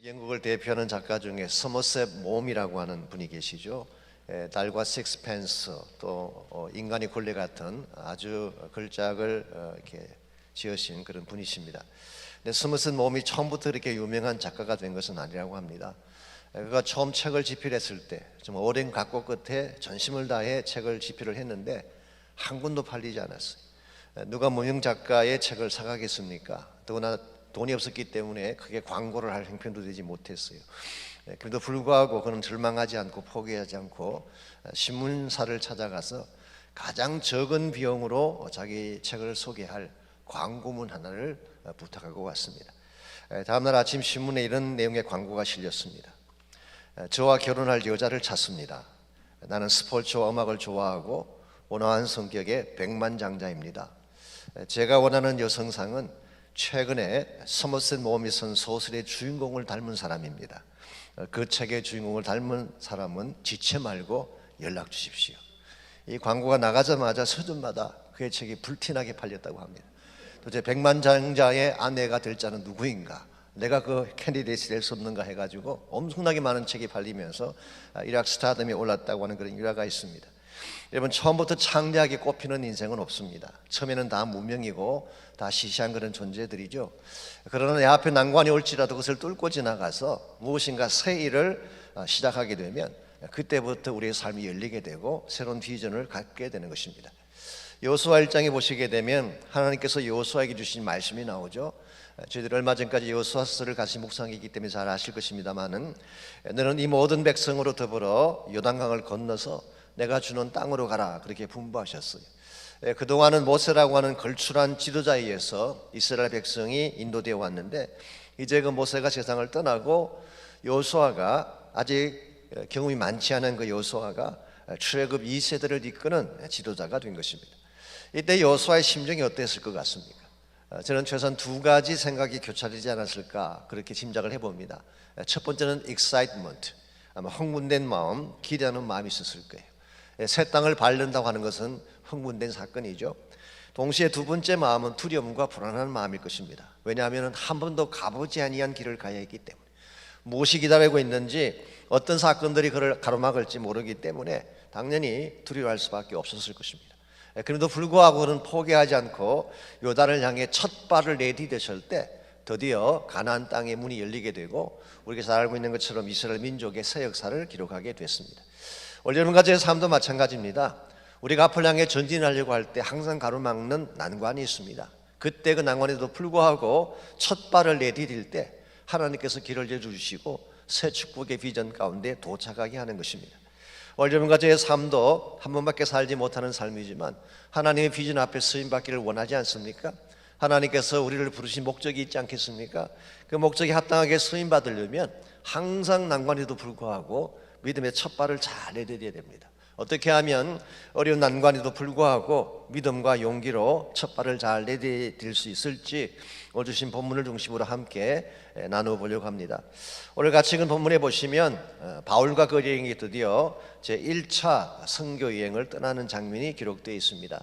영국을 대표하는 작가 중에 서머셋 mom이라고 하는 분이 계시죠. 달과 식스펜스 또 인간의 굴레 같은 아주 걸작을 이렇게 지으신 그런 분이십니다. 근데 서머셋 mom이 처음부터 이렇게 유명한 작가가 된 것은 아니라고 합니다. 그가 처음 책을 집필했을 때 좀 오랜 각고 끝에 전심을 다해 책을 집필을 했는데 한 권도 팔리지 않았어요. 누가 무명 작가의 책을 사가겠습니까? 더구나 돈이 없었기 때문에 크게 광고를 할 형편도 되지 못했어요. 그래도 불구하고 그는 절망하지 않고 포기하지 않고 신문사를 찾아가서 가장 적은 비용으로 자기 책을 소개할 광고문 하나를 부탁하고 왔습니다. 다음날 아침 신문에 이런 내용의 광고가 실렸습니다. 저와 결혼할 여자를 찾습니다. 나는 스포츠와 음악을 좋아하고 온화한 성격의 백만장자입니다. 제가 원하는 여성상은 최근에 서머셋 mom이 쓴 소설의 주인공을 닮은 사람입니다. 그 책의 주인공을 닮은 사람은 지체 말고 연락 주십시오. 이 광고가 나가자마자 서점마다 그의 책이 불티나게 팔렸다고 합니다. 도대체 백만장자의 아내가 될 자는 누구인가? 내가 그 캔디데이트 될 수 없는가 해가지고 엄청나게 많은 책이 팔리면서 일약 스타덤에 올랐다고 하는 그런 일화가 있습니다. 여러분, 처음부터 창대하게 꼽히는 인생은 없습니다. 처음에는 다 무명이고 다 시시한 그런 존재들이죠. 그러나 내 앞에 난관이 올지라도 그것을 뚫고 지나가서 무엇인가 새 일을 시작하게 되면 그때부터 우리의 삶이 열리게 되고 새로운 비전을 갖게 되는 것입니다. 여호수아 1장에 보시게 되면 하나님께서 여호수아에게 주신 말씀이 나오죠. 저희들 얼마 전까지 여호수아서를 같이 묵상했기 때문에 잘 아실 것입니다만은, 너는 이 모든 백성으로 더불어 요단강을 건너서 내가 주는 땅으로 가라, 그렇게 분부하셨어요. 그동안은 모세라고 하는 걸출한 지도자에 의해서 이스라엘 백성이 인도되어 왔는데, 이제 그 모세가 세상을 떠나고 여호수아가, 아직 경험이 많지 않은 그 여호수아가 출애굽 2세대를 이끄는 지도자가 된 것입니다. 이때 여호수아의 심정이 어땠을 것 같습니까? 저는 최소한 두 가지 생각이 교차되지 않았을까 그렇게 짐작을 해봅니다. 첫 번째는 excitement, 아마 흥분된 마음, 기대하는 마음이 있었을 거예요. 새 땅을 밟는다고 하는 것은 흥분된 사건이죠. 동시에 두 번째 마음은 두려움과 불안한 마음일 것입니다. 왜냐하면 한 번도 가보지 아니한 길을 가야 했기 때문에, 무엇이 기다리고 있는지, 어떤 사건들이 그를 가로막을지 모르기 때문에 당연히 두려워할 수밖에 없었을 것입니다. 그럼에도 불구하고 그는 포기하지 않고 요단을 향해 첫 발을 내디뎠을 때 드디어 가나안 땅의 문이 열리게 되고, 우리가 잘 알고 있는 것처럼 이스라엘 민족의 새 역사를 기록하게 됐습니다. 오늘 여러분과 제 삶도 마찬가지입니다. 우리가 앞을 향해 전진하려고 할 때 항상 가로막는 난관이 있습니다. 그때 그 난관에도 불구하고 첫 발을 내디딜 때 하나님께서 길을 열어주시고 새 축복의 비전 가운데 도착하게 하는 것입니다. 오늘 여러분과 저의 삶도 한 번밖에 살지 못하는 삶이지만 하나님의 비전 앞에 쓰임받기를 원하지 않습니까? 하나님께서 우리를 부르신 목적이 있지 않겠습니까? 그 목적에 합당하게 쓰임받으려면 항상 난관에도 불구하고 믿음의 첫 발을 잘 내디뎌야 됩니다. 어떻게 하면 어려운 난관에도 불구하고 믿음과 용기로 첫 발을 잘 내디딜 수 있을지 오늘 주신 본문을 중심으로 함께 나눠보려고 합니다. 오늘 같이 읽은 본문에 보시면 바울과 그 여행이 드디어 제1차 선교여행을 떠나는 장면이 기록되어 있습니다.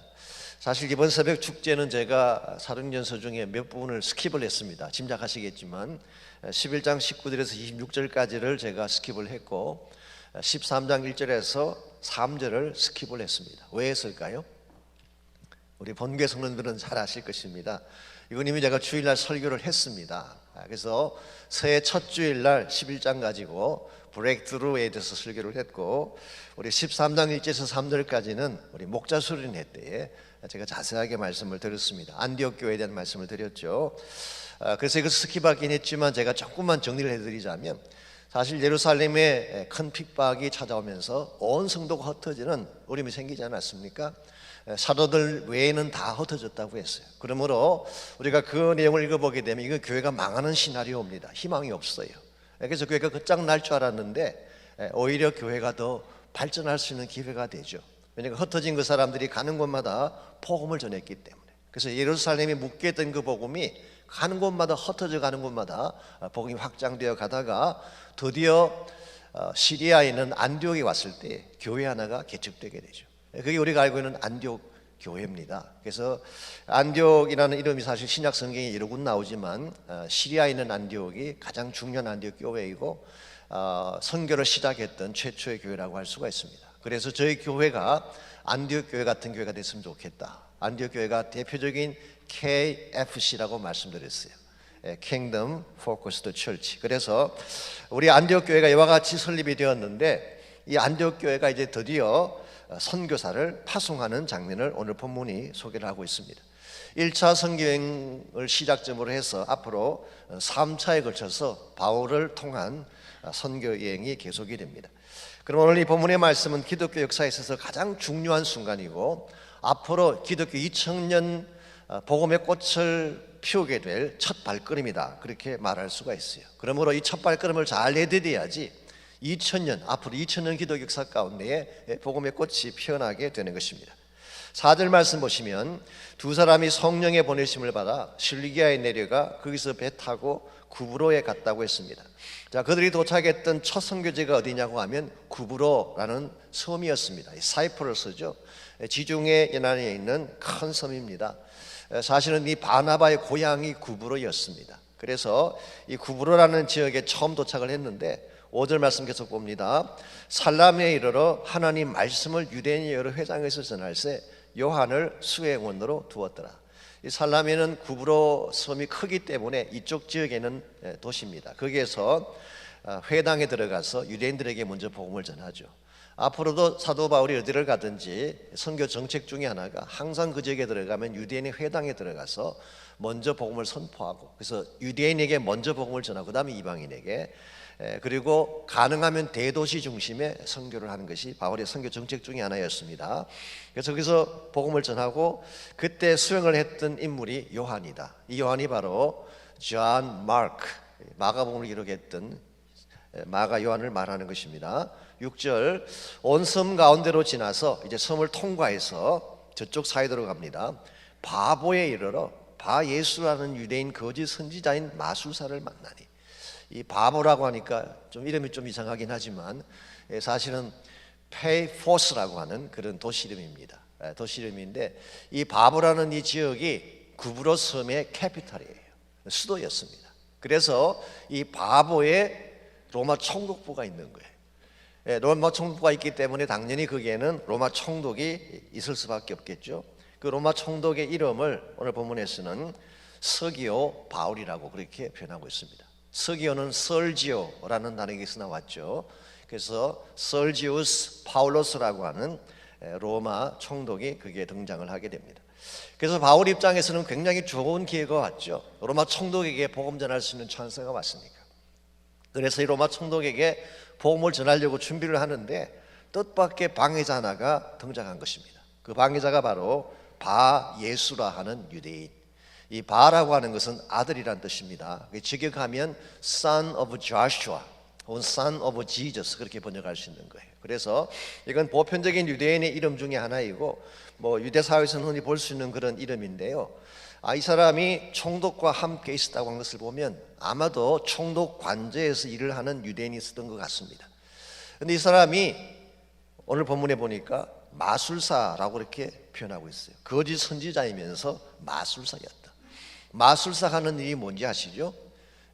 사실 이번 새벽 축제는 제가 사도행전서 중에 몇 부분을 스킵을 했습니다. 짐작하시겠지만 11장 19절에서 26절까지를 제가 스킵을 했고 13장 1절에서 3절을 스킵을 했습니다. 왜 했을까요? 우리 본교회 성도들은 잘 아실 것입니다. 이건 이미 제가 주일날 설교를 했습니다. 그래서 새해 첫 주일날 11장 가지고 브레이크트루에 대해서 설교를 했고, 우리 13장 1절에서 3절까지는 우리 목자 수련회 때에 제가 자세하게 말씀을 드렸습니다. 안디옥 교회에 대한 말씀을 드렸죠. 그래서 이거 스킵하긴 했지만 제가 조금만 정리를 해드리자면, 사실 예루살렘에 큰 핍박이 찾아오면서 온 성도가 흩어지는 어려움이 생기지 않았습니까? 사도들 외에는 다 흩어졌다고 했어요. 그러므로 우리가 그 내용을 읽어보게 되면 이건 교회가 망하는 시나리오입니다. 희망이 없어요. 그래서 교회가 끝장날 줄 알았는데 오히려 교회가 더 발전할 수 있는 기회가 되죠. 왜냐하면 흩어진 그 사람들이 가는 곳마다 복음을 전했기 때문에. 그래서 예루살렘에 묶여있던 그 복음이 가는 곳마다, 흩어져 가는 곳마다 복음이 확장되어 가다가 드디어 시리아에 있는 안디옥에 왔을 때 교회 하나가 개척되게 되죠. 그게 우리가 알고 있는 안디옥 교회입니다. 그래서 안디옥이라는 이름이 사실 신약 성경에 여러 군 나오지만 시리아에 있는 안디옥이 가장 중요한 안디옥 교회이고 선교를 시작했던 최초의 교회라고 할 수가 있습니다. 그래서 저희 교회가 안디옥 교회 같은 교회가 됐으면 좋겠다. 안디옥 교회가 대표적인 KFC라고 말씀드렸어요. Kingdom Focused Church. 그래서 우리 안디옥 교회가 이와 같이 설립이 되었는데 이 안디옥 교회가 이제 드디어 선교사를 파송하는 장면을 오늘 본문이 소개를 하고 있습니다. 1차 선교행을 시작점으로 해서 앞으로 3차에 걸쳐서 바울을 통한 선교여행이 계속이 됩니다. 그럼 오늘 이 본문의 말씀은 기독교 역사에 있어서 가장 중요한 순간이고 앞으로 기독교 2000년 복음의 꽃을 피우게 될 첫 발걸음이다, 그렇게 말할 수가 있어요. 그러므로 이 첫 발걸음을 잘 내디뎌야지 2000년, 앞으로 2000년 기독교 역사 가운데에 복음의 꽃이 피어나게 되는 것입니다. 4절 말씀 보시면 두 사람이 성령의 보내심을 받아 실리기아에 내려가 거기서 배 타고 구브로에 갔다고 했습니다. 자, 그들이 도착했던 첫 선교지가 어디냐고 하면 구브로라는 섬이었습니다. 사이프러스죠. 지중해 연안에 있는 큰 섬입니다. 사실은 이 바나바의 고향이 구브로였습니다. 그래서 이 구브로라는 지역에 처음 도착을 했는데 5절 말씀 계속 봅니다. 살라미에 이르러 하나님 말씀을 유대인의 여러 회당에서 전할세 요한을 수행원으로 두었더라. 이 살라미는 구브로 섬이 크기 때문에 이쪽 지역에는 도시입니다. 거기에서 회당에 들어가서 유대인들에게 먼저 복음을 전하죠. 앞으로도 사도 바울이 어디를 가든지 선교 정책 중에 하나가 항상 그 지역에 들어가면 유대인의 회당에 들어가서 먼저 복음을 선포하고, 그래서 유대인에게 먼저 복음을 전하고 그 다음에 이방인에게, 그리고 가능하면 대도시 중심의 선교를 하는 것이 바울의 선교 정책 중에 하나였습니다. 그래서 거기서 복음을 전하고 그때 수행을 했던 인물이 요한이다. 이 요한이 바로 존 마크, 마가복음을 기록했던 마가 요한을 말하는 것입니다. 6절 온 섬 가운데로 지나서 이제 섬을 통과해서 저쪽 사이드로 갑니다. 바보에 이르러 바 예수라는 유대인 거짓 선지자인 마술사를 만나니, 이 바보라고 하니까 좀 이름이 좀 이상하긴 하지만 사실은 페이포스라고 하는 그런 도시 이름입니다. 도시 이름인데 이 바보라는 이 지역이 구브로 섬의 캐피탈이에요. 수도였습니다. 그래서 이 바보에 로마 총독부가 있는 거예요. 로마 총독부가 있기 때문에 당연히 거기에는 로마 총독이 있을 수밖에 없겠죠. 그 로마 총독의 이름을 오늘 본문에서는 서기오 바울이라고 그렇게 표현하고 있습니다. 서기오는 설지오라는 단어에서 나왔죠. 그래서 설지우스 파울로스라고 하는 로마 총독이 거기에 등장을 하게 됩니다. 그래서 바울 입장에서는 굉장히 좋은 기회가 왔죠. 로마 총독에게 복음 전할 수 있는 찬스가 왔으니까. 그래서 이 로마 총독에게 복음을 전하려고 준비를 하는데 뜻밖의 방해자 하나가 등장한 것입니다. 그 방해자가 바로 바 예수라 하는 유대인. 이 바라고 하는 것은 아들이란 뜻입니다. 직역하면 son of Joshua 혹은 son of Jesus 그렇게 번역할 수 있는 거예요. 그래서 이건 보편적인 유대인의 이름 중에 하나이고 유대 사회에서는 흔히 볼 수 있는 그런 이름인데요. 이 사람이 총독과 함께 있었다고 한 것을 보면 아마도 총독 관저에서 일을 하는 유대인이 있었던 것 같습니다. 그런데 이 사람이 오늘 본문에 보니까 마술사라고 이렇게 표현하고 있어요. 거짓 선지자이면서 마술사였다. 마술사가 하는 일이 뭔지 아시죠?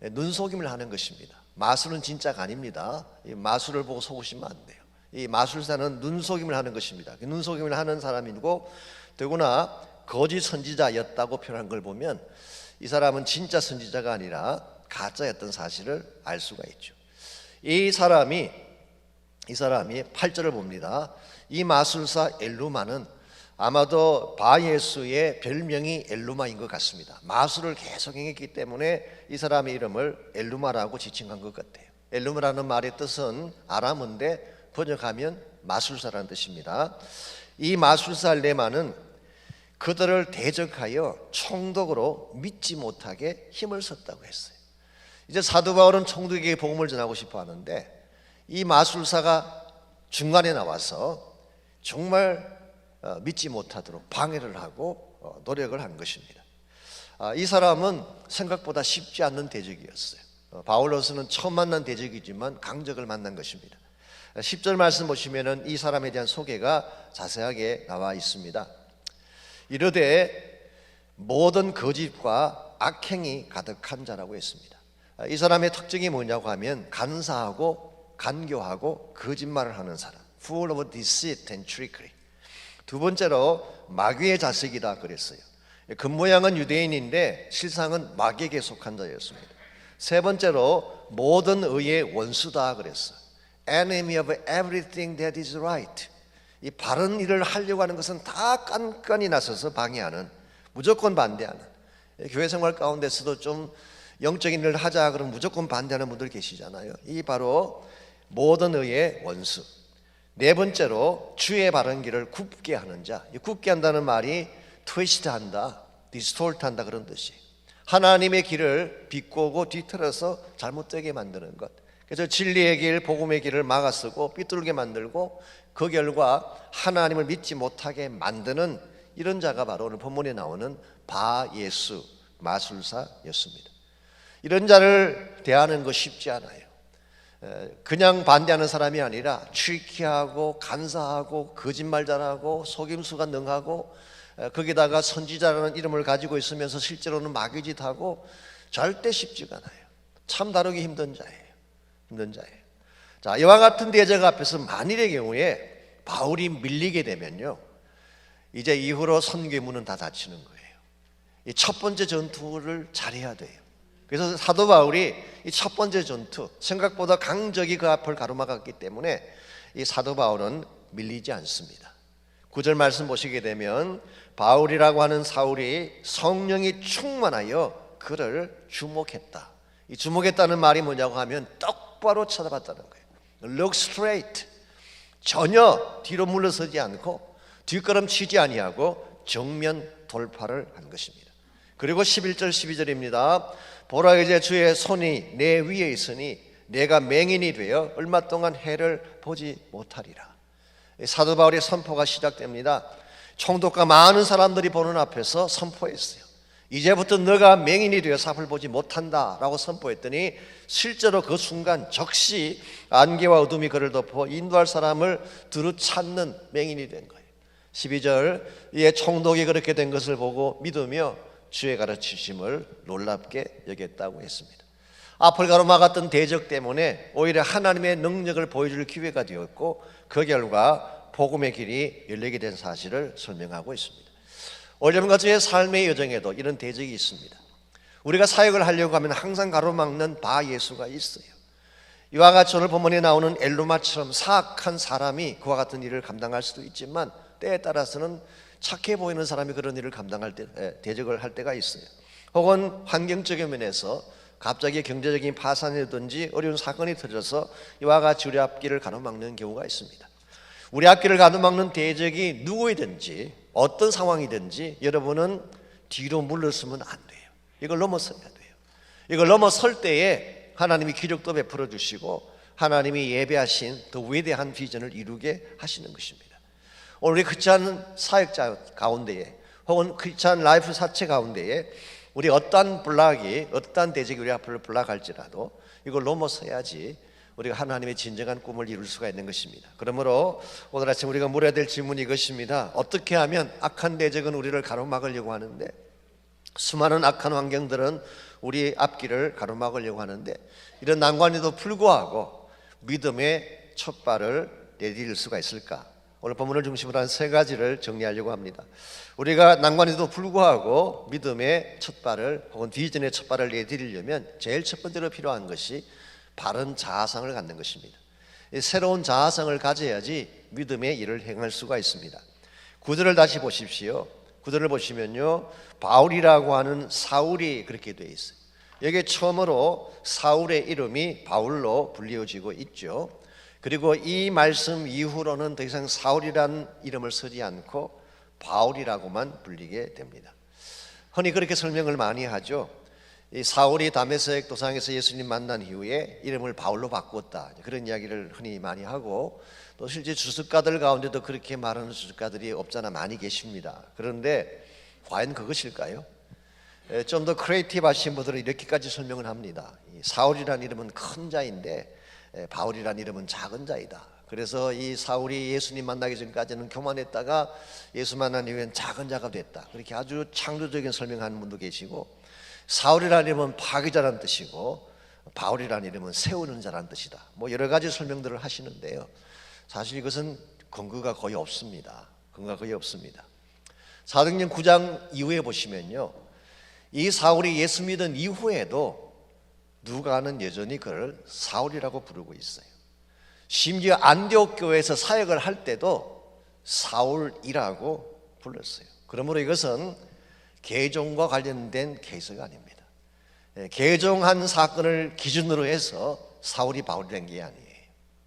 눈속임을 하는 것입니다. 마술은 진짜가 아닙니다. 이 마술을 보고 속으시면 안 돼요. 이 마술사는 눈속임을 하는 것입니다. 눈속임을 하는 사람이고 더구나 거짓 선지자였다고 표현한 걸 보면 이 사람은 진짜 선지자가 아니라 가짜였던 사실을 알 수가 있죠. 이 사람이 8절을 봅니다. 이 마술사 엘루마는 아마도 바예수의 별명이 엘루마인 것 같습니다. 마술을 계속 행했기 때문에 이 사람의 이름을 엘루마라고 지칭한 것 같아요. 엘루마라는 말의 뜻은 아람어인데 번역하면 마술사라는 뜻입니다. 이 마술사 레마는 그들을 대적하여 총독으로 믿지 못하게 힘을 썼다고 했어요. 이제 사도 바울은 총독에게 복음을 전하고 싶어 하는데 이 마술사가 중간에 나와서 정말 믿지 못하도록 방해를 하고 노력을 한 것입니다. 이 사람은 생각보다 쉽지 않는 대적이었어요. 바울로서는 처음 만난 대적이지만 강적을 만난 것입니다. 10절 말씀 보시면은 이 사람에 대한 소개가 자세하게 나와 있습니다. 이르되 모든 거짓과 악행이 가득한 자라고 했습니다. 이 사람의 특징이 뭐냐고 하면 간사하고 간교하고 거짓말을 하는 사람, full of deceit and trickery. 두 번째로 마귀의 자식이다 그랬어요. 겉모양은 유대인인데 실상은 마귀에게 속한 자였습니다. 세 번째로 모든 의의 원수다 그랬어요. Enemy of everything that is right. 이 바른 일을 하려고 하는 것은 다 깐깐히 나서서 방해하는, 무조건 반대하는. 교회 생활 가운데서도 좀 영적인 일을 하자 그러면 무조건 반대하는 분들 계시잖아요. 이 바로 모든 의의 원수. 네 번째로 주의 바른 길을 굽게 하는 자. 이 굽게 한다는 말이 트위스트 한다, 디스톨트 한다 그런 뜻이에요. 하나님의 길을 비꼬고 뒤틀어서 잘못되게 만드는 것. 그래서 진리의 길, 복음의 길을 막아서고 삐뚤게 만들고 그 결과 하나님을 믿지 못하게 만드는 이런 자가 바로 오늘 본문에 나오는 바예수 마술사였습니다. 이런 자를 대하는 거 쉽지 않아요. 그냥 반대하는 사람이 아니라 트리키하고 간사하고 거짓말 잘하고 속임수가 능하고 거기다가 선지자라는 이름을 가지고 있으면서 실제로는 마귀짓하고 절대 쉽지가 않아요. 참 다루기 힘든 자예요. 힘든 자예요. 자, 이와 같은 대적 앞에서 만일의 경우에 바울이 밀리게 되면요, 이제 이후로 선교문은 다 닫히는 거예요. 이 첫 번째 전투를 잘해야 돼요. 그래서 사도 바울이 이 첫 번째 전투, 생각보다 강적이 그 앞을 가로막았기 때문에 이 사도 바울은 밀리지 않습니다. 9절 말씀 보시게 되면 바울이라고 하는 사울이 성령이 충만하여 그를 주목했다. 이 주목했다는 말이 뭐냐고 하면 똑바로 쳐다봤다는 거예요. Look straight. 전혀 뒤로 물러서지 않고 뒷걸음 치지 아니하고 정면 돌파를 한 것입니다. 그리고 11절 12절입니다. 보라 이제 주의 손이 내 위에 있으니 내가 맹인이 되어 얼마 동안 해를 보지 못하리라. 사도 바울의 선포가 시작됩니다. 총독과 많은 사람들이 보는 앞에서 선포했어요. 이제부터 너가 맹인이 되어서 앞을 보지 못한다라고 선포했더니 실제로 그 순간 적시 안개와 어둠이 그를 덮어 인도할 사람을 두루 찾는 맹인이 된 거예요. 12절 이에 총독이 그렇게 된 것을 보고 믿으며 주의 가르치심을 놀랍게 여겼다고 했습니다. 앞을 가로막았던 대적 때문에 오히려 하나님의 능력을 보여줄 기회가 되었고 그 결과 복음의 길이 열리게 된 사실을 설명하고 있습니다. 오늘과 저의 삶의 여정에도 이런 대적이 있습니다. 우리가 사역을 하려고 하면 항상 가로막는 바예수가 있어요. 이와 같이 오늘 본문에 나오는 엘루마처럼 사악한 사람이 그와 같은 일을 감당할 수도 있지만 때에 따라서는 착해 보이는 사람이 그런 일을 감당할 때, 대적을 할 때가 있어요. 혹은 환경적인 면에서 갑자기 경제적인 파산이든지 어려운 사건이 터져서 이와 같이 우리 앞길을 가로막는 경우가 있습니다. 우리 앞길을 가로막는 대적이 누구이든지 어떤 상황이든지 여러분은 뒤로 물러서면 안 돼요. 이걸 넘어서야 돼요. 이걸 넘어설 때에 하나님이 기적도 베풀어 주시고 하나님이 예배하신 더 위대한 비전을 이루게 하시는 것입니다. 오늘 우리 크리스찬 사역자 가운데에 혹은 크리스찬 라이프 사체 가운데에 우리 어떠한 블락이 어떠한 대적이 우리 앞을 블락할지라도 이걸 넘어서야지 우리가 하나님의 진정한 꿈을 이룰 수가 있는 것입니다. 그러므로 오늘 아침 우리가 물어야 될 질문이 이것입니다. 어떻게 하면 악한 대적은 우리를 가로막으려고 하는데 수많은 악한 환경들은 우리 앞길을 가로막으려고 하는데 이런 난관에도 불구하고 믿음의 첫 발을 내디딜 수가 있을까? 오늘 본문을 중심으로 한 세 가지를 정리하려고 합니다. 우리가 난관에도 불구하고 믿음의 첫 발을 혹은 비전의 첫 발을 내디디려면 제일 첫 번째로 필요한 것이 바른 자아상을 갖는 것입니다. 새로운 자아상을 가져야지 믿음의 일을 행할 수가 있습니다. 구절을 다시 보십시오. 구절을 보시면요, 바울이라고 하는 사울이 그렇게 되어 있어요. 여기 처음으로 사울의 이름이 바울로 불리워지고 있죠. 그리고 이 말씀 이후로는 더 이상 사울이라는 이름을 쓰지 않고 바울이라고만 불리게 됩니다. 흔히 그렇게 설명을 많이 하죠. 이 사울이 다메섹 도상에서 예수님 만난 이후에 이름을 바울로 바꾸었다, 그런 이야기를 흔히 많이 하고 또 실제 주석가들 가운데도 그렇게 말하는 주석가들이 없잖아 많이 계십니다. 그런데 과연 그것일까요? 좀 더 크리에이티브 하신 분들은 이렇게까지 설명을 합니다. 사울이라는 이름은 큰 자인데 바울이라는 이름은 작은 자이다. 그래서 이 사울이 예수님 만나기 전까지는 교만했다가 예수 만난 이후엔 작은 자가 됐다. 그렇게 아주 창조적인 설명하는 분도 계시고, 사울이라는 이름은 파괴자라는 뜻이고 바울이라는 이름은 세우는 자라는 뜻이다. 뭐 여러 가지 설명들을 하시는데요, 사실 이것은 근거가 거의 없습니다. 근거가 거의 없습니다. 사도행전 9장 이후에 보시면요, 이 사울이 예수 믿은 이후에도 누가는 여전히 그를 사울이라고 부르고 있어요. 심지어 안디옥 교회에서 사역을 할 때도 사울이라고 불렀어요. 그러므로 이것은 개종과 관련된 케이스가 아닙니다. 개종한 사건을 기준으로 해서 사울이 바울이라는 게 아니에요.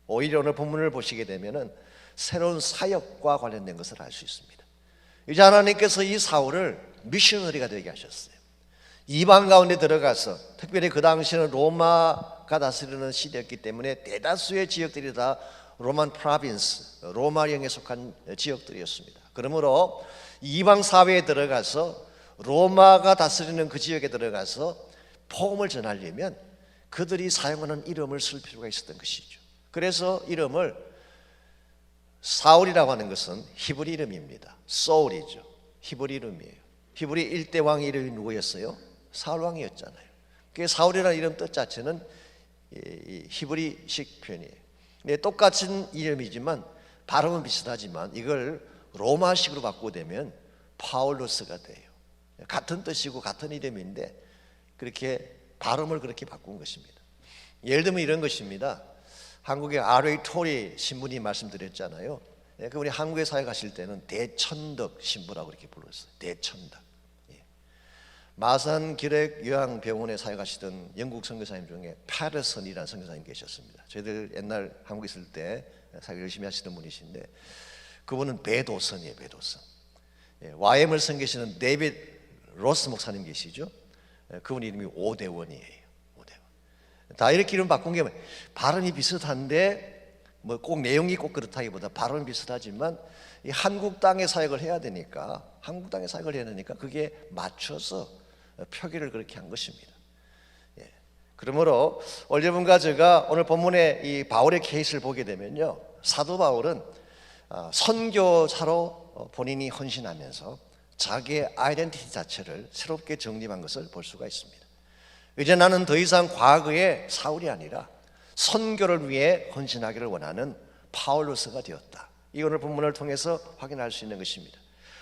오히려 오늘 본문을 보시게 되면은 새로운 사역과 관련된 것을 알 수 있습니다. 이제 하나님께서 이 사울을 미셔너리가 되게 하셨어요. 이방 가운데 들어가서, 특별히 그 당시는 로마가 다스리는 시대였기 때문에 대다수의 지역들이 다 로만 프로빈스, 로마령에 속한 지역들이었습니다. 그러므로 이방 사회에 들어가서 로마가 다스리는 그 지역에 들어가서 복음을 전하려면 그들이 사용하는 이름을 쓸 필요가 있었던 것이죠. 그래서 이름을, 사울이라고 하는 것은 히브리 이름입니다. 소울이죠. 히브리 이름이에요. 히브리 1대 왕의 이름이 누구였어요? 사울 왕이었잖아요. 그 사울이라는 이름 뜻 자체는 히브리식 표현이에요. 똑같은 이름이지만 발음은 비슷하지만 이걸 로마식으로 바꾸되면 파울로스가 돼요. 같은 뜻이고 같은 이름인데 그렇게 발음을 그렇게 바꾼 것입니다. 예를 들면 이런 것입니다. 한국의 R.A. 토리 신부님 말씀드렸잖아요. 그분이 한국에 사역하실 때는 대천덕 신부라고 이렇게 불렀어요. 대천덕. 마산 기획요양병원에 사역하시던 영국 선교사님 중에 패러슨이라는 선교사님 계셨습니다. 저희들 옛날 한국에 있을 때 사역 열심히 하시던 분이신데 그분은 배도선이에요. 배도선. YM을 섬기시는 데이빗 로스 목사님 계시죠? 그분 이름이 오대원이에요. 오대원. 다 이렇게 이름 바꾼 게 발음이 비슷한데 뭐 꼭 내용이 꼭 그렇다기보다 발음이 비슷하지만 이 한국 땅에 사역을 해야 되니까, 한국 땅에 사역을 해야 되니까 그게 맞춰서 표기를 그렇게 한 것입니다. 그러므로 올여분과 제가 오늘 본문의 이 바울의 케이스를 보게 되면요, 사도 바울은 선교사로 본인이 헌신하면서 자기의 아이덴티티 자체를 새롭게 정립한 것을 볼 수가 있습니다. 이제 나는 더 이상 과거의 사울이 아니라 선교를 위해 헌신하기를 원하는 파울로스가 되었다. 이 오늘 본문을 통해서 확인할 수 있는 것입니다.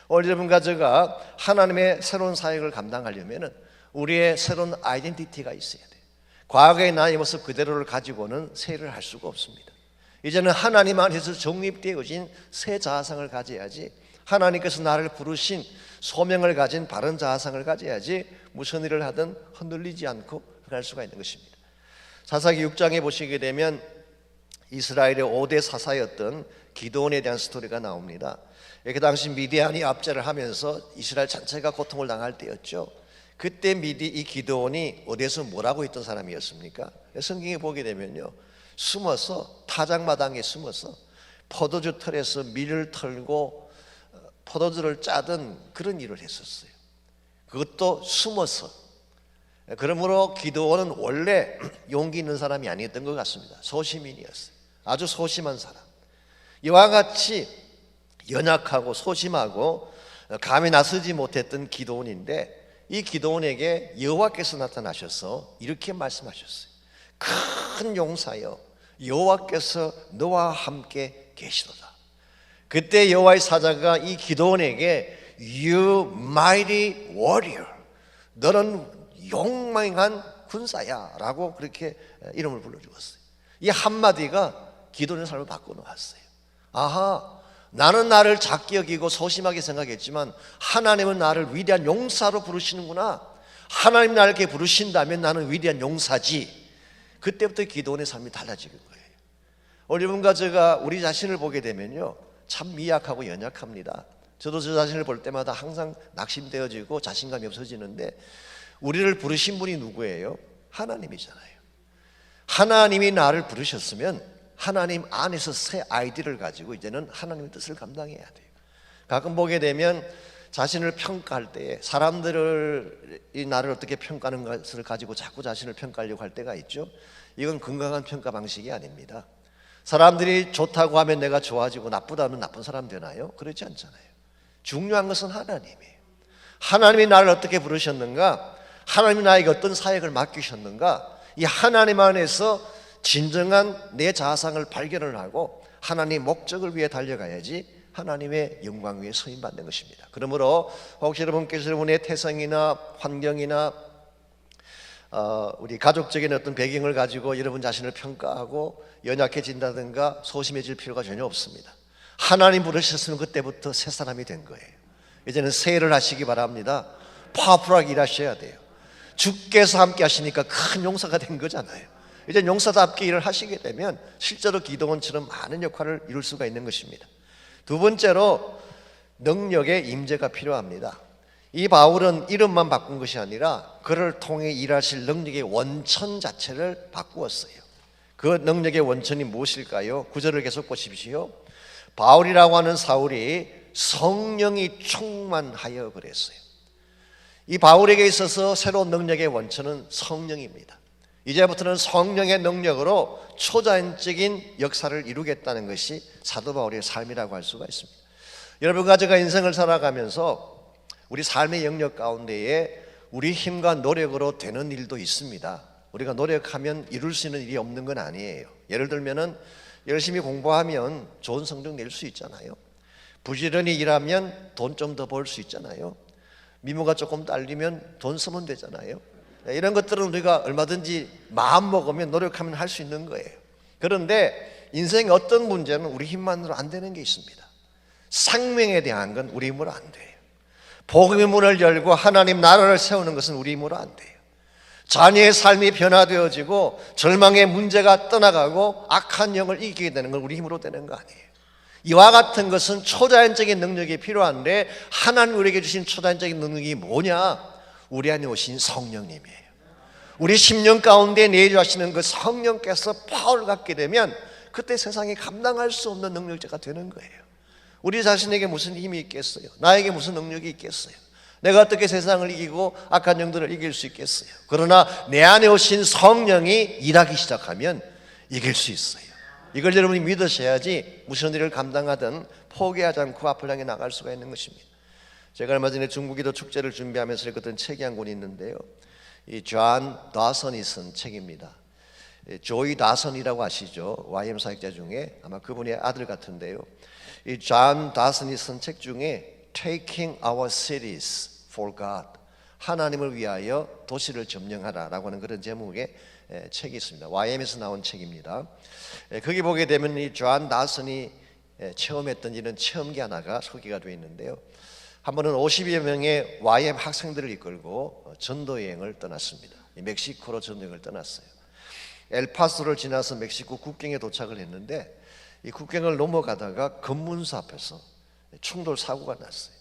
오늘 여러분과 제가 하나님의 새로운 사역을 감당하려면 우리의 새로운 아이덴티티가 있어야 돼요. 과거의 나의 모습 그대로를 가지고는 세일을 할 수가 없습니다. 이제는 하나님 안에서 정립되어진 새 자아상을 가져야지, 하나님께서 나를 부르신 소명을 가진 바른 자아상을 가져야지 무슨 일을 하든 흔들리지 않고 갈 수가 있는 것입니다. 사사기 6장에 보시게 되면 이스라엘의 5대 사사였던 기드온에 대한 스토리가 나옵니다. 그 당시 미디안이 압제를 하면서 이스라엘 전체가 고통을 당할 때였죠. 그때 이 기드온이 어디에서 뭐라고 했던 사람이었습니까? 성경에 보게 되면요, 숨어서 타작마당에 숨어서 포도주 털에서 밀을 털고 포도주를 짜던 그런 일을 했었어요. 그것도 숨어서. 그러므로 기드온은 원래 용기 있는 사람이 아니었던 것 같습니다. 소시민이었어요. 아주 소심한 사람. 이와 같이 연약하고 소심하고 감히 나서지 못했던 기드온인데, 이 기드온에게 여호와께서 나타나셔서 이렇게 말씀하셨어요. 큰 용사여, 여호와께서 너와 함께 계시도다. 그때 여호와의 사자가 이 기드온에게 You mighty warrior, 너는 용맹한 군사야 라고 그렇게 이름을 불러주었어요. 이 한마디가 기드온의 삶을 바꿔놓았어요. 아하, 나는 나를 작게 여기고 소심하게 생각했지만 하나님은 나를 위대한 용사로 부르시는구나. 하나님 나를 이렇게 부르신다면 나는 위대한 용사지. 그때부터 기드온의 삶이 달라지는 거예요. 오늘 여러분과 제가 우리 자신을 보게 되면요, 참 미약하고 연약합니다. 저도 저 자신을 볼 때마다 항상 낙심되어지고 자신감이 없어지는데, 우리를 부르신 분이 누구예요? 하나님이잖아요. 하나님이 나를 부르셨으면 하나님 안에서 새 아이디를 가지고 이제는 하나님의 뜻을 감당해야 돼요. 가끔 보게 되면 자신을 평가할 때에 사람들이 나를 어떻게 평가하는 것을 가지고 자꾸 자신을 평가하려고 할 때가 있죠. 이건 건강한 평가 방식이 아닙니다. 사람들이 좋다고 하면 내가 좋아지고 나쁘다면 나쁜 사람 되나요? 그렇지 않잖아요. 중요한 것은 하나님이에요. 하나님이 나를 어떻게 부르셨는가? 하나님이 나에게 어떤 사역을 맡기셨는가? 이 하나님 안에서 진정한 내 자아상을 발견을 하고 하나님 목적을 위해 달려가야지 하나님의 영광 위에 서임받는 것입니다. 그러므로 혹시 여러분께서 여러분의 태생이나 환경이나 우리 가족적인 어떤 배경을 가지고 여러분 자신을 평가하고 연약해진다든가 소심해질 필요가 전혀 없습니다. 하나님 부르셨으면 그때부터 새 사람이 된 거예요. 이제는 새해를 하시기 바랍니다. 파워풀하게 일하셔야 돼요. 주께서 함께 하시니까 큰 용사가 된 거잖아요. 이제 용사답게 일을 하시게 되면 실제로 기도원처럼 많은 역할을 이룰 수가 있는 것입니다. 두 번째로 능력의 임재가 필요합니다. 이 바울은 이름만 바꾼 것이 아니라 그를 통해 일하실 능력의 원천 자체를 바꾸었어요. 그 능력의 원천이 무엇일까요? 9절을 계속 보십시오. 바울이라고 하는 사울이 성령이 충만하여 그랬어요. 이 바울에게 있어서 새로운 능력의 원천은 성령입니다. 이제부터는 성령의 능력으로 초자연적인 역사를 이루겠다는 것이 사도 바울의 삶이라고 할 수가 있습니다. 여러분과 제가 인생을 살아가면서 우리 삶의 영역 가운데에 우리 힘과 노력으로 되는 일도 있습니다. 우리가 노력하면 이룰 수 있는 일이 없는 건 아니에요. 예를 들면은 열심히 공부하면 좋은 성적 낼 수 있잖아요. 부지런히 일하면 돈 좀 더 벌 수 있잖아요. 미모가 조금 딸리면 돈 쓰면 되잖아요. 이런 것들은 우리가 얼마든지 마음 먹으면 노력하면 할 수 있는 거예요. 그런데 인생의 어떤 문제는 우리 힘만으로 안 되는 게 있습니다. 생명에 대한 건 우리 힘으로 안 돼요. 복음의 문을 열고 하나님 나라를 세우는 것은 우리 힘으로 안 돼요. 자녀의 삶이 변화되어지고 절망의 문제가 떠나가고 악한 영을 이기게 되는 건 우리 힘으로 되는 거 아니에요. 이와 같은 것은 초자연적인 능력이 필요한데 하나님 우리에게 주신 초자연적인 능력이 뭐냐? 우리 안에 오신 성령님이에요. 우리 심령 가운데 내주하시는 그 성령께서 파워를 갖게 되면 그때 세상에 감당할 수 없는 능력자가 되는 거예요. 우리 자신에게 무슨 힘이 있겠어요? 나에게 무슨 능력이 있겠어요? 내가 어떻게 세상을 이기고 악한 영들을 이길 수 있겠어요? 그러나 내 안에 오신 성령이 일하기 시작하면 이길 수 있어요. 이걸 여러분이 믿으셔야지 무슨 일을 감당하든 포기하지 않고 앞을 향해 나갈 수가 있는 것입니다. 제가 얼마 전에 중국기도 축제를 준비하면서 읽었던 책이 한 권이 있는데요. 이 존 다슨이 쓴 책입니다. 조이 다슨이라고 아시죠? YM 사역자 중에 아마 그분의 아들 같은데요. 이 존 다슨이 쓴 책 중에 Taking Our Cities for God, 하나님을 위하여 도시를 점령하라라고 하는 그런 제목의 책이 있습니다. YM에서 나온 책입니다. 거기 보게 되면 이 존 다슨이 체험했던 이런 체험기 하나가 소개가 되어 있는데요. 한 번은 50여 명의 YM 학생들을 이끌고 전도 여행을 떠났습니다. 멕시코로 전도 여행을 떠났어요. 엘파소를 지나서 멕시코 국경에 도착을 했는데 이 국경을 넘어가다가 검문소 앞에서 충돌 사고가 났어요.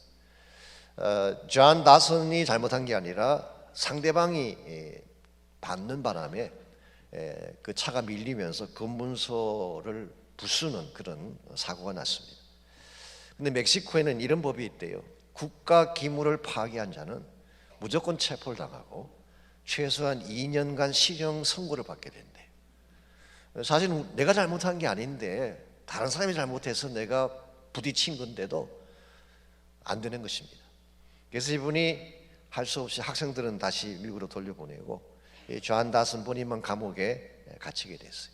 존 다슨이 잘못한 게 아니라 상대방이 받는 바람에 그 차가 밀리면서 검문소를 부수는 그런 사고가 났습니다. 근데 멕시코에는 이런 법이 있대요. 국가 기물을 파괴한 자는 무조건 체포를 당하고 최소한 2년간 실형 선고를 받게 된대요. 사실 내가 잘못한 게 아닌데 다른 사람이 잘못해서 내가 부딪힌 건데도 안 되는 것입니다. 그래서 이분이 할 수 없이 학생들은 다시 미국으로 돌려보내고 존 다슨 본인만 감옥에 갇히게 됐어요.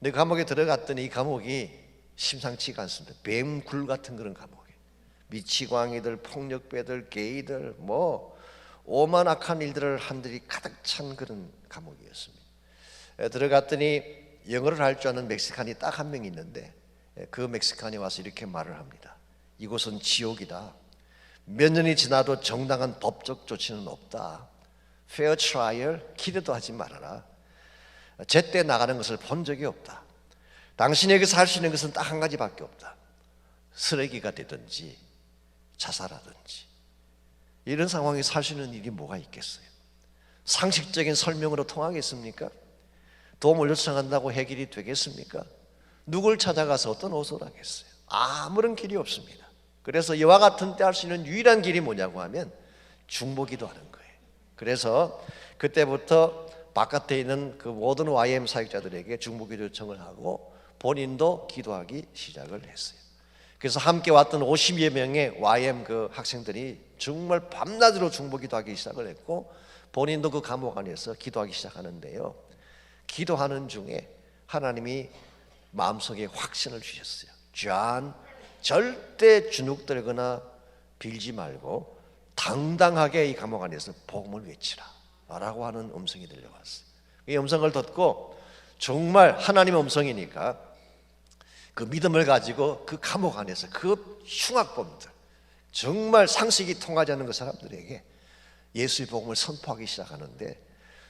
근데 감옥에 들어갔더니 이 감옥이 심상치가 않습니다. 뱀굴 같은 그런 감옥이에요. 미치광이들, 폭력배들, 게이들, 뭐 오만 악한 일들을 한들이 가득 찬 그런 감옥이었습니다. 들어갔더니 영어를 할 줄 아는 멕시칸이 딱 한 명 있는데 그 멕시칸이 와서 이렇게 말을 합니다. 이곳은 지옥이다. 몇 년이 지나도 정당한 법적 조치는 없다. Fair trial, 기대도 하지 말아라. 제때 나가는 것을 본 적이 없다. 당신에게서 할 수 있는 것은 딱 한 가지밖에 없다. 쓰레기가 되든지 자살하든지. 이런 상황에서 할 수 있는 일이 뭐가 있겠어요? 상식적인 설명으로 통하겠습니까? 도움을 요청한다고 해결이 되겠습니까? 누굴 찾아가서 어떤 옷을 하겠어요? 아무런 길이 없습니다. 그래서 이와 같은 때 할 수 있는 유일한 길이 뭐냐고 하면 중보기도 하는 거예요. 그래서 그때부터 바깥에 있는 그 모든 YM 사역자들에게 중보기도 요청을 하고 본인도 기도하기 시작을 했어요. 그래서 함께 왔던 50여 명의 YM 그 학생들이 정말 밤낮으로 중보기도하기 시작을 했고 본인도 그 감옥 안에서 기도하기 시작하는데요. 기도하는 중에 하나님이 마음속에 확신을 주셨어요. 존, 절대 주눅들거나 빌지 말고 당당하게 이 감옥 안에서 복음을 외치라 라고 하는 음성이 들려왔어요. 이 음성을 듣고 정말 하나님의 음성이니까 그 믿음을 가지고 그 감옥 안에서 그 흉악범들, 정말 상식이 통하지 않는 그 사람들에게 예수의 복음을 선포하기 시작하는데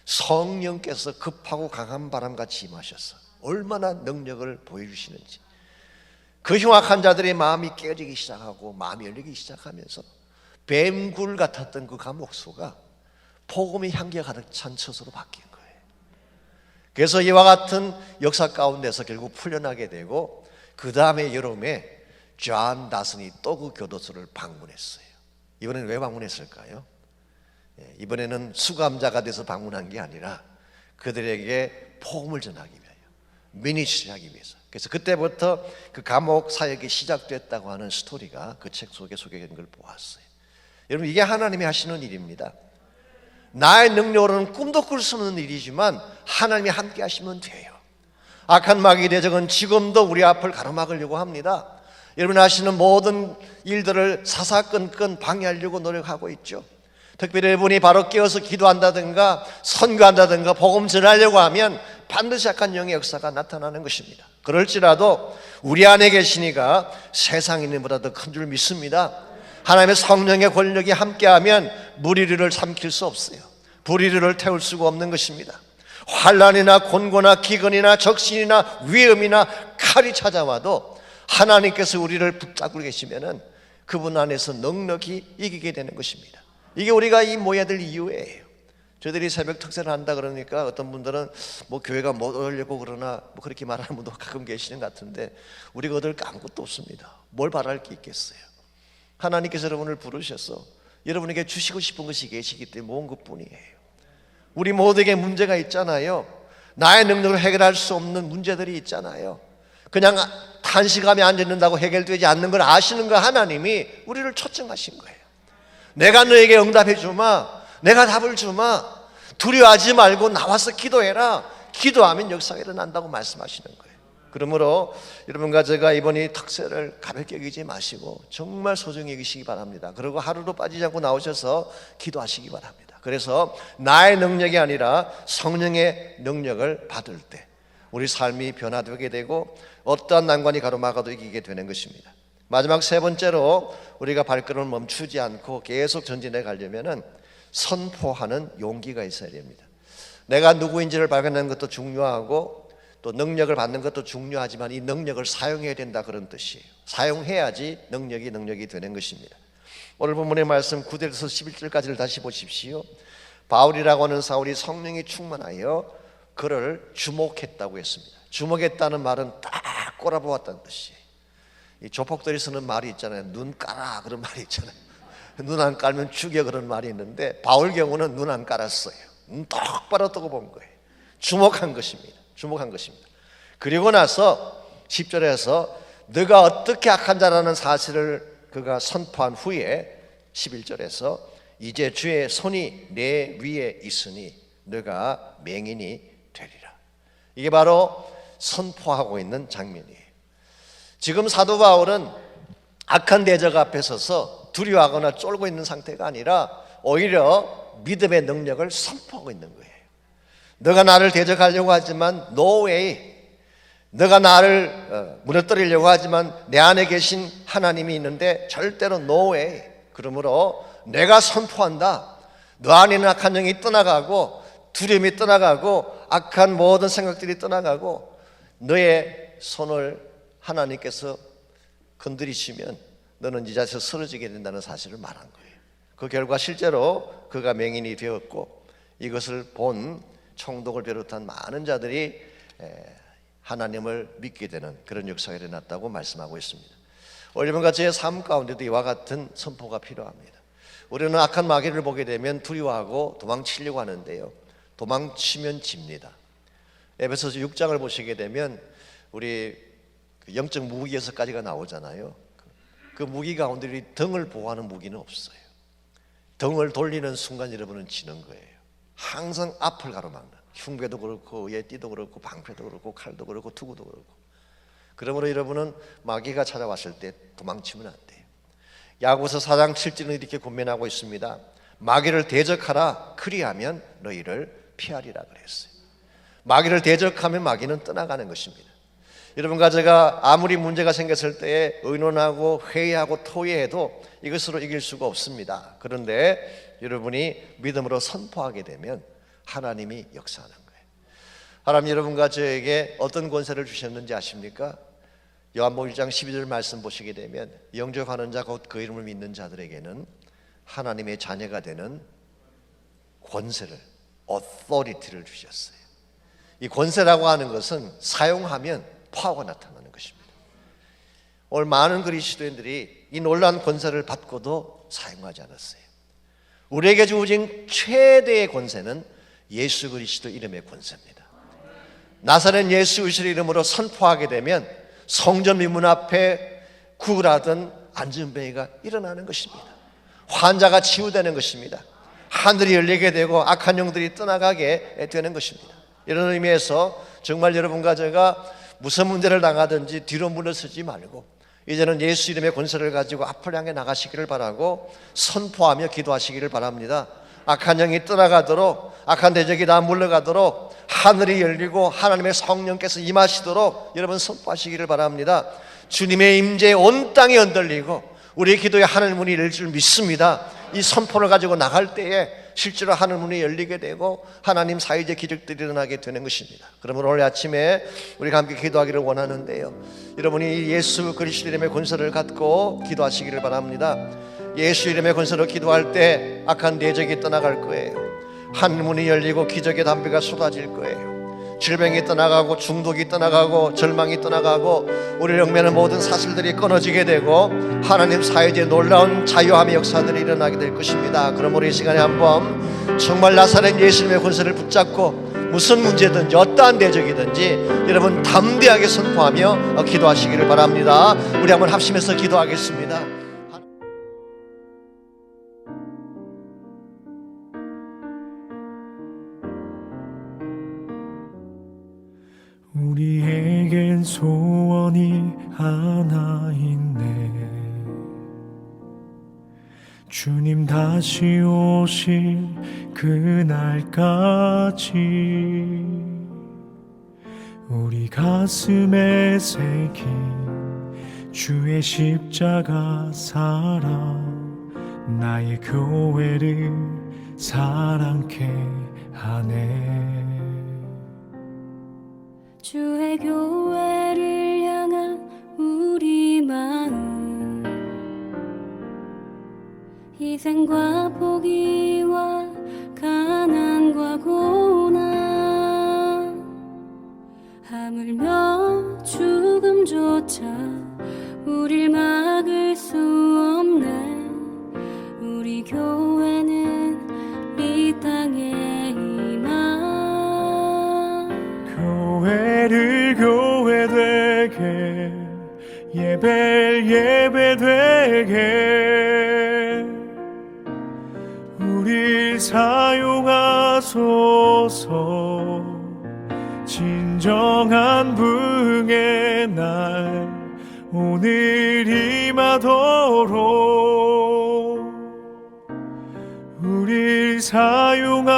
성령께서 급하고 강한 바람같이 임하셔서 얼마나 능력을 보여주시는지, 그 흉악한 자들의 마음이 깨지기 시작하고 마음이 열리기 시작하면서 뱀굴 같았던 그 감옥소가 복음의 향기가 가득 찬 처소로 바뀐 거예요. 그래서 이와 같은 역사 가운데서 결국 풀려나게 되고 그 다음에 여름에 존 다슨이 또 그 교도소를 방문했어요. 이번에는 왜 방문했을까요? 이번에는 수감자가 돼서 방문한 게 아니라 그들에게 복음을 전하기 위하여, 미니스트리 하기 위해서. 그래서 그때부터 그 감옥 사역이 시작됐다고 하는 스토리가 그 책 속에 소개된 걸 보았어요. 여러분, 이게 하나님이 하시는 일입니다. 나의 능력으로는 꿈도 꿀 수 없는 일이지만 하나님이 함께 하시면 돼요. 악한 마귀의 대적은 지금도 우리 앞을 가로막으려고 합니다. 여러분이 하시는 모든 일들을 사사건건 방해하려고 노력하고 있죠. 특별히 여러분이 바로 깨어서 기도한다든가 선교한다든가 복음 전하려고 하면 반드시 악한 영의 역사가 나타나는 것입니다. 그럴지라도 우리 안에 계시니까 세상 있는 보다 더 큰 줄 믿습니다. 하나님의 성령의 권력이 함께하면 무리를 삼킬 수 없어요. 불의를 태울 수가 없는 것입니다. 환난이나 곤고나 기근이나 적신이나 위험이나 칼이 찾아와도 하나님께서 우리를 붙잡고 계시면은 그분 안에서 넉넉히 이기게 되는 것입니다. 이게 우리가 이 모여야 될 이유예요. 저희들이 새벽 특세를 한다 그러니까 어떤 분들은 뭐 교회가 못 오려고 그러나 뭐 그렇게 말하는 분도 가끔 계시는 것 같은데 우리가 얻을 게 아무것도 없습니다. 뭘 바랄 게 있겠어요? 하나님께서 여러분을 부르셔서 여러분에게 주시고 싶은 것이 계시기 때문에 모은 것뿐이에요. 우리 모두에게 문제가 있잖아요. 나의 능력으로 해결할 수 없는 문제들이 있잖아요. 그냥 단식하며 앉아있는다고 해결되지 않는 걸 아시는 거 하나님이 우리를 초청하신 거예요. 내가 너에게 응답해 주마, 내가 답을 주마, 두려워하지 말고 나와서 기도해라. 기도하면 역사가 일어난다고 말씀하시는 거예요. 그러므로 여러분과 제가 이번 이 특세를 가볍게 여기지 마시고 정말 소중히 여기시기 바랍니다. 그리고 하루도 빠지지 않고 나오셔서 기도하시기 바랍니다. 그래서 나의 능력이 아니라 성령의 능력을 받을 때 우리 삶이 변화되게 되고 어떠한 난관이 가로막아도 이기게 되는 것입니다. 마지막 세 번째로 우리가 발걸음을 멈추지 않고 계속 전진해 가려면 선포하는 용기가 있어야 됩니다. 내가 누구인지를 발견하는 것도 중요하고 또 능력을 받는 것도 중요하지만 이 능력을 사용해야 된다, 그런 뜻이에요. 사용해야지 능력이 되는 것입니다. 오늘 본문의 말씀 9절에서 11절까지를 다시 보십시오. 바울이라고 하는 사울이 성령이 충만하여 그를 주목했다고 했습니다. 주목했다는 말은 딱 꼬라보았다는 뜻이에요. 이 조폭들이 쓰는 말이 있잖아요. 눈 까라 그런 말이 있잖아요. 눈 안 깔면 죽여 그런 말이 있는데 바울 경우는 눈 안 깔았어요. 눈 똑바로 뜨고 본 거예요. 주목한 것입니다. 그리고 나서 10절에서 너가 어떻게 악한 자라는 사실을 그가 선포한 후에 11절에서 이제 주의 손이 내 위에 있으니 너가 맹인이 되리라. 이게 바로 선포하고 있는 장면이에요. 지금 사도 바울은 악한 대적 앞에 서서 두려워하거나 쫄고 있는 상태가 아니라 오히려 믿음의 능력을 선포하고 있는 거예요. 너가 나를 대적하려고 하지만 no way. 너가 나를 무너뜨리려고 하지만 내 안에 계신 하나님이 있는데 절대로 no way. 그러므로 내가 선포한다. 너 안에 있는 악한 영이 떠나가고 두려움이 떠나가고 악한 모든 생각들이 떠나가고 너의 손을 하나님께서 건드리시면 너는 이 자리에서 쓰러지게 된다는 사실을 말한 거예요. 그 결과 실제로 그가 맹인이 되었고 이것을 본 총독을 비롯한 많은 자들이 하나님을 믿게 되는 그런 역사가 일어났다고 말씀하고 있습니다. 여러분과 제 삶 가운데도 이와 같은 선포가 필요합니다. 우리는 악한 마귀를 보게 되면 두려워하고 도망치려고 하는데요, 도망치면 집니다. 에베소서 6장을 보시게 되면 우리 그 영적 무기에서까지가 나오잖아요. 그 무기 가운데 우리 등을 보호하는 무기는 없어요. 등을 돌리는 순간 여러분은 지는 거예요. 항상 앞을 가로막는, 흉배도 그렇고 예띠도 그렇고 방패도 그렇고 칼도 그렇고 투구도 그렇고. 그러므로 여러분은 마귀가 찾아왔을 때 도망치면 안 돼요. 야고보서 4장 7절은 이렇게 권면하고 있습니다. 마귀를 대적하라, 그리하면 너희를 피하리라 그랬어요. 마귀를 대적하면 마귀는 떠나가는 것입니다. 여러분과 제가 아무리 문제가 생겼을 때에 의논하고 회의하고 토의해도 이것으로 이길 수가 없습니다. 그런데 여러분이 믿음으로 선포하게 되면 하나님이 역사하는 거예요. 하나님 여러분과 저에게 어떤 권세를 주셨는지 아십니까? 요한복음 1장 12절 말씀 보시게 되면 영접하는 자 곧 그 이름을 믿는 자들에게는 하나님의 자녀가 되는 권세를, authority를 주셨어요. 이 권세라고 하는 것은 사용하면 파워가 나타나는 것입니다. 오늘 많은 그리스도인들이 이 놀라운 권세를 받고도 사용하지 않았어요. 우리에게 주어진 최대의 권세는 예수 그리스도 이름의 권세입니다. 나사렛 예수 그리스도 이름으로 선포하게 되면 성전 미문 앞에 구걸하던 안전뱅이가 일어나는 것입니다. 환자가 치유되는 것입니다. 하늘이 열리게 되고 악한 영들이 떠나가게 되는 것입니다. 이런 의미에서 정말 여러분과 제가 무슨 문제를 당하든지 뒤로 물러서지 말고 이제는 예수 이름의 권세를 가지고 앞을 향해 나가시기를 바라고 선포하며 기도하시기를 바랍니다. 악한 영이 떠나가도록, 악한 대적이 다 물러가도록 하늘이 열리고 하나님의 성령께서 임하시도록 여러분 선포하시기를 바랍니다. 주님의 임재에 온 땅이 흔들리고 우리의 기도에 하늘 문이 열릴 줄 믿습니다. 이 선포를 가지고 나갈 때에 실제로 하늘 문이 열리게 되고 하나님 사이적 기적들이 일어나게 되는 것입니다. 그러므로 오늘 아침에 우리가 함께 기도하기를 원하는데요, 여러분이 예수 그리스도 이름의 권세를 갖고 기도하시기를 바랍니다. 예수 이름의 권세로 기도할 때 악한 대적이 떠나갈 거예요. 하늘 문이 열리고 기적의 담비가 쏟아질 거예요. 질병이 떠나가고 중독이 떠나가고 절망이 떠나가고 우리를 얽매는 모든 사슬들이 끊어지게 되고 하나님 사이에 놀라운 자유함의 역사들이 일어나게 될 것입니다. 그러므로 이 시간에 한번 정말 나사렛 예수님의 권세를 붙잡고 무슨 문제든지 어떠한 대적이든지 여러분 담대하게 선포하며 기도하시기를 바랍니다. 우리 한번 합심해서 기도하겠습니다. 우리에겐 소원이 하나 있네. 주님 다시 오실 그날까지 우리 가슴에 새긴 주의 십자가 사랑 나의 교회를 사랑케 하네. 주의 교회를 향한 우리 마음, 희생과 포기와 가난과 고난, 하물며 죽음조차 우릴 막을 수 없네. 우리 교회는 이 땅에 임한 교회를 교회 되게 예배를 예배 되게 우리 사용하소서. 진정한 부흥의 날 오늘 임하도록 우리 사용하소서.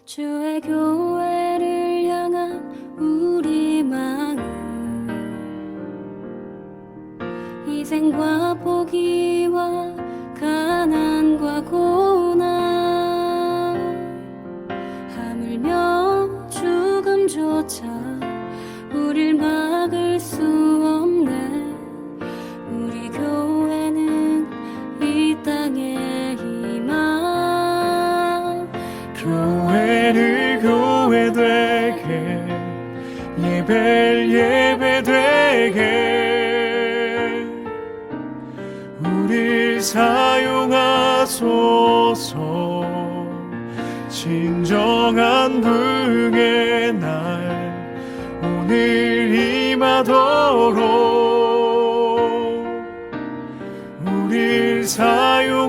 주의 교회를 향한 우리 마음, 희생과 포기와 가난과 고난, 하물며 죽음조차 우릴 막을 수 없네. 우리 교회는 이 땅에 임한 교회를 교회 되게 예배를 예배 되게 사용하소서. 진정한 부흥의 날 오늘 임하도록 우릴 사용하소서.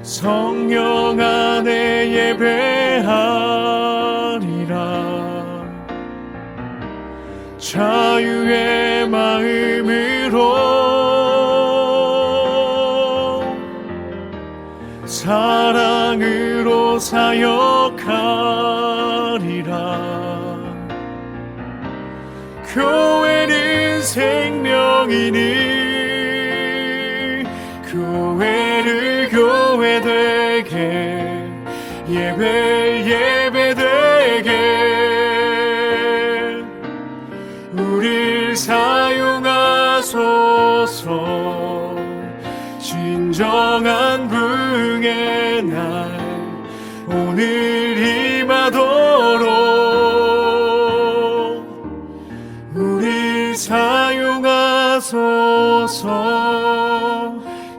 성령 안에 예배하리라. 자유의 마음으로 사랑으로 사역하리라. 교회는 생명이니 교회를 교회되게 예배되게 우릴 사용하소서. 진정한 부흥의 날 오늘 임하도록 우릴 사용하소서.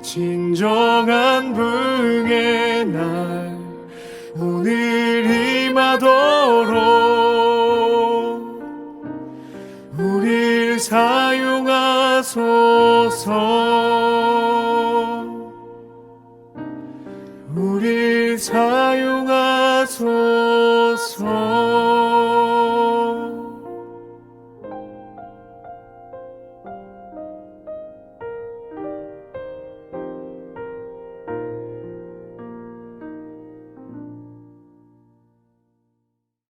진정한 부흥의 날 오늘 임하도록 우릴 사용하소서.